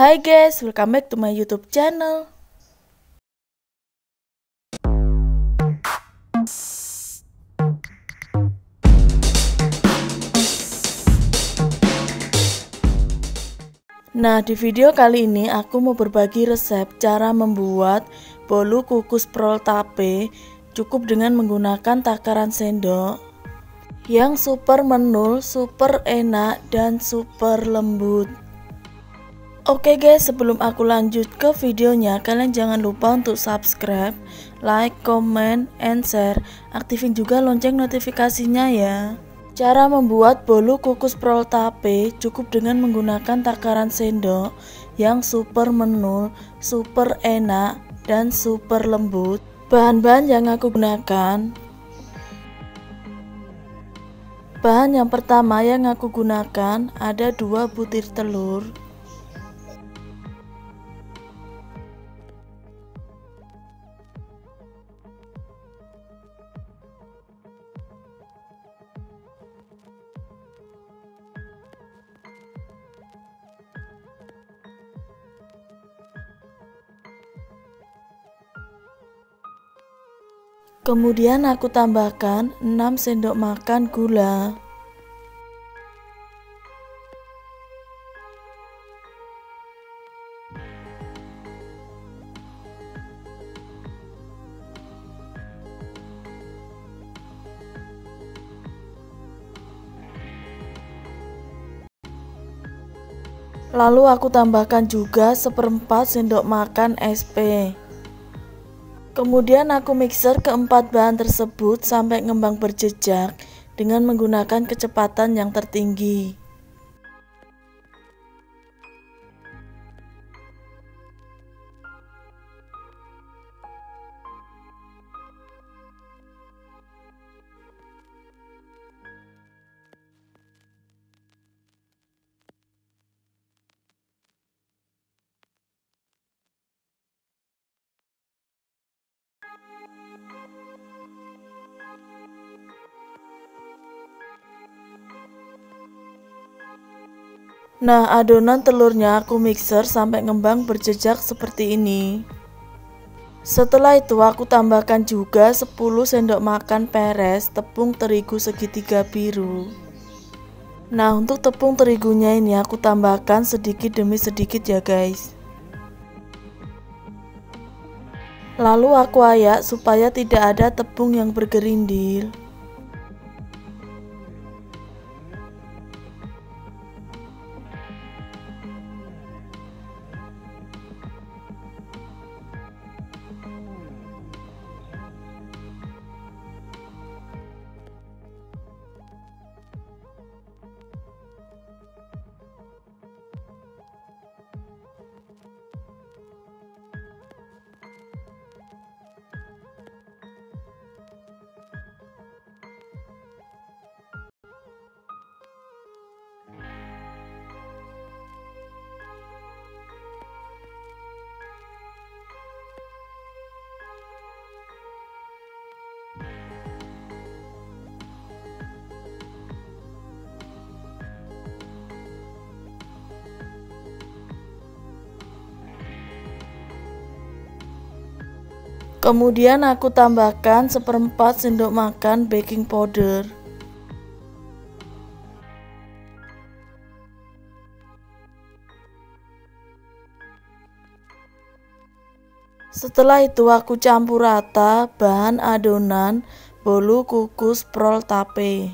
Hai guys, welcome back to my YouTube channel. Nah, di video kali ini aku mau berbagi resep cara membuat bolu kukus prol tape cukup dengan menggunakan takaran sendok yang super menul, super enak, dan super lembut. Oke guys, sebelum aku lanjut ke videonya, kalian jangan lupa untuk subscribe, like, comment, and share. Aktifin juga lonceng notifikasinya ya. Cara membuat bolu kukus prol tape cukup dengan menggunakan takaran sendok yang super menul, super enak, dan super lembut. Bahan-bahan yang aku gunakan. Bahan yang pertama yang aku gunakan ada 2 butir telur. Kemudian aku tambahkan 6 sendok makan gula. Lalu aku tambahkan juga 1/4 sendok makan SP. Kemudian aku mixer keempat bahan tersebut sampai ngembang berjejak dengan menggunakan kecepatan yang tertinggi. Nah, adonan telurnya aku mixer sampai ngembang berjejak seperti ini. Setelah itu aku tambahkan juga 10 sendok makan peres tepung terigu segitiga biru. Nah, untuk tepung terigunya ini aku tambahkan sedikit demi sedikit ya guys. Lalu aku ayak supaya tidak ada tepung yang bergerindil. Kemudian aku tambahkan 1/4 sendok makan baking powder. Setelah itu aku campur rata bahan adonan bolu kukus prol tape.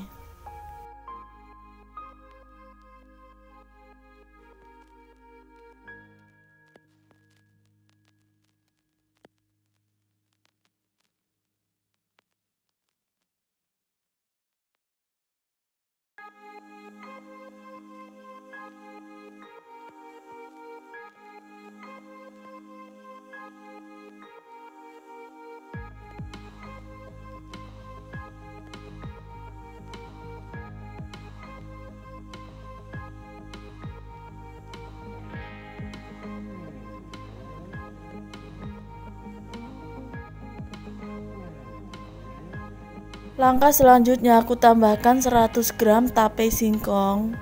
Langkah selanjutnya aku tambahkan 100 gram tape singkong.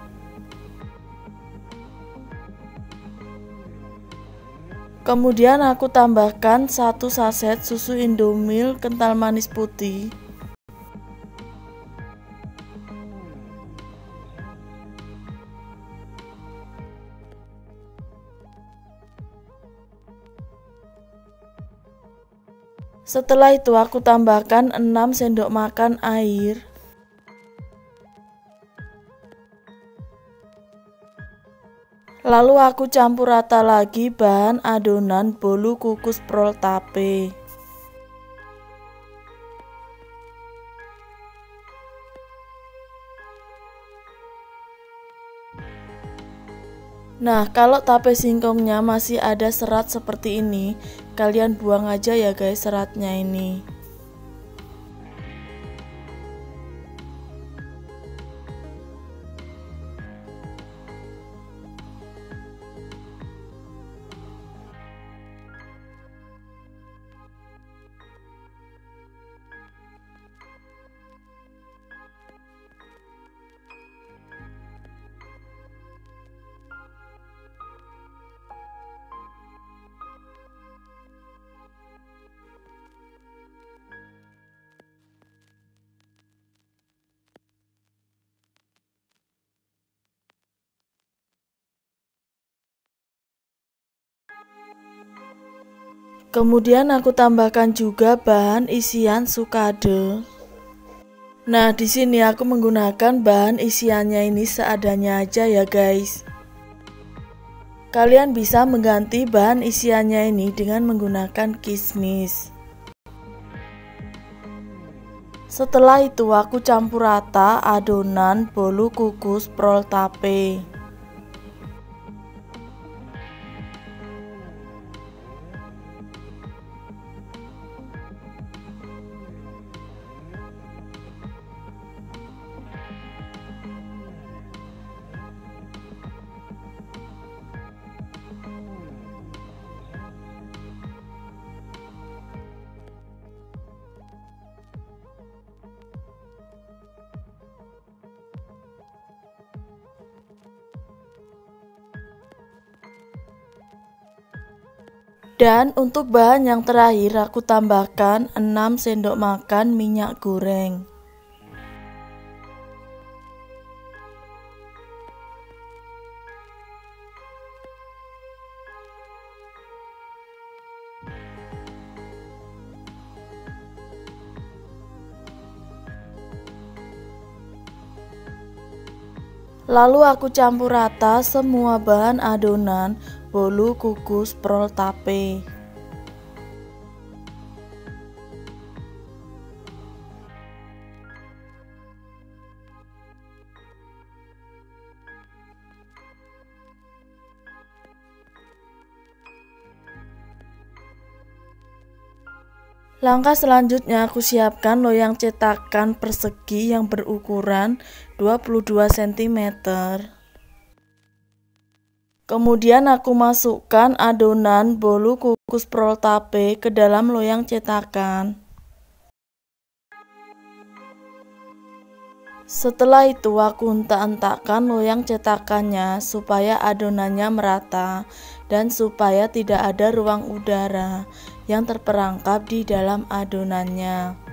Kemudian aku tambahkan 1 saset susu Indomilk kental manis putih. Setelah itu aku tambahkan 6 sendok makan air. Lalu aku campur rata lagi bahan adonan bolu kukus prol tape. Nah, kalau tape singkongnya masih ada serat seperti ini, kalian buang aja ya guys seratnya ini. Kemudian aku tambahkan juga bahan isian sukade. Nah, di sini aku menggunakan bahan isiannya ini seadanya aja ya guys. Kalian bisa mengganti bahan isiannya ini dengan menggunakan kismis. Setelah itu aku campur rata adonan bolu kukus prol tape. Dan untuk bahan yang terakhir aku tambahkan 6 sendok makan minyak goreng. Lalu aku campur rata semua bahan adonan bolu kukus prol tape. Langkah selanjutnya aku siapkan loyang cetakan persegi yang berukuran 22 cm. Kemudian aku masukkan adonan bolu kukus prol tape ke dalam loyang cetakan. Setelah itu aku hentak-hentakkan loyang cetakannya supaya adonannya merata dan supaya tidak ada ruang udara yang terperangkap di dalam adonannya.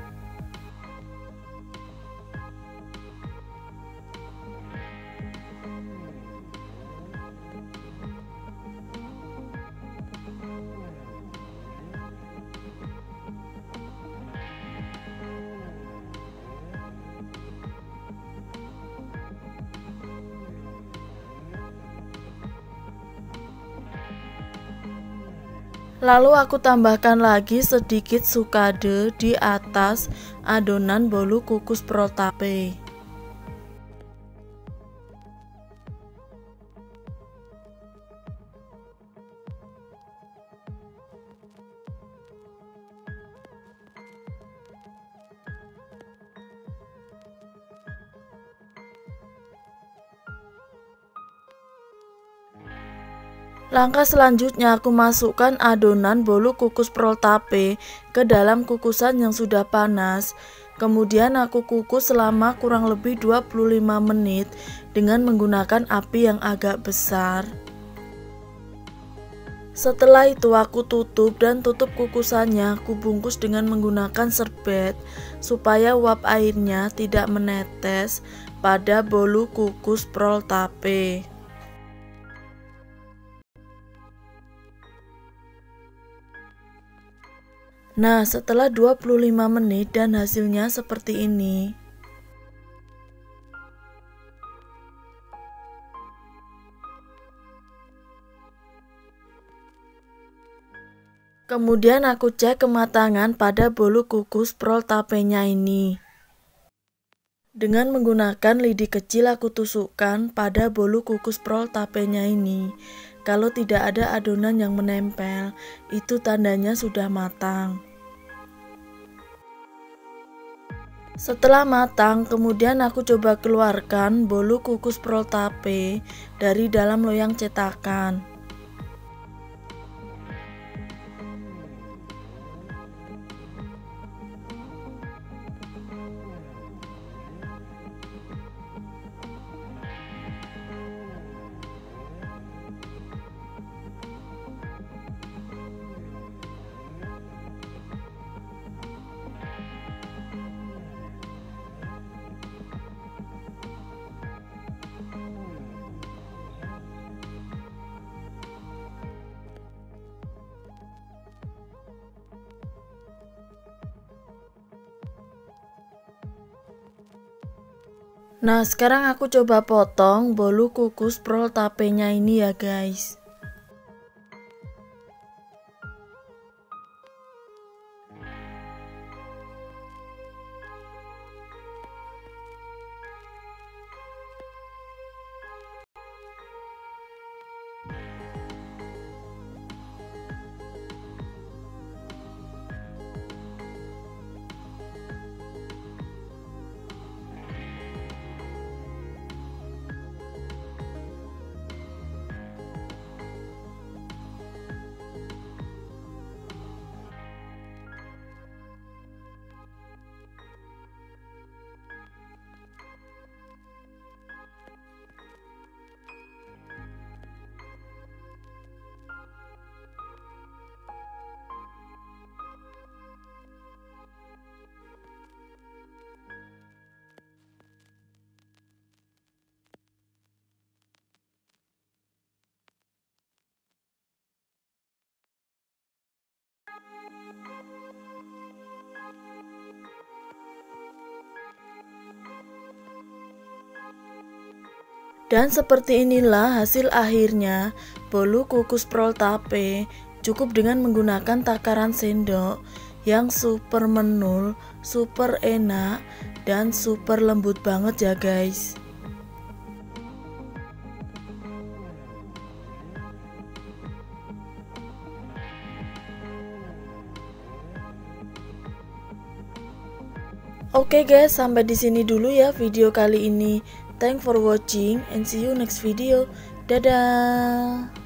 Lalu aku tambahkan lagi sedikit sukade di atas adonan bolu kukus prol tape. Langkah selanjutnya aku masukkan adonan bolu kukus prol tape ke dalam kukusan yang sudah panas. Kemudian aku kukus selama kurang lebih 25 menit dengan menggunakan api yang agak besar. Setelah itu aku tutup dan tutup kukusannya, aku bungkus dengan menggunakan serbet supaya uap airnya tidak menetes pada bolu kukus prol tape. Nah, setelah 25 menit dan hasilnya seperti ini. Kemudian aku cek kematangan pada bolu kukus prol tapenya ini. Dengan menggunakan lidi kecil aku tusukkan pada bolu kukus prol tapenya ini. Kalau tidak ada adonan yang menempel, itu tandanya sudah matang. Setelah matang, kemudian aku coba keluarkan bolu kukus prol tape dari dalam loyang cetakan. Nah, sekarang aku coba potong bolu kukus prol tapenya ini ya guys. Dan seperti inilah hasil akhirnya bolu kukus prol tape, cukup dengan menggunakan takaran sendok yang super menul, super enak, dan super lembut banget ya guys. Oke guys, sampai di sini dulu ya video kali ini. Thanks for watching and see you next video. Dadah.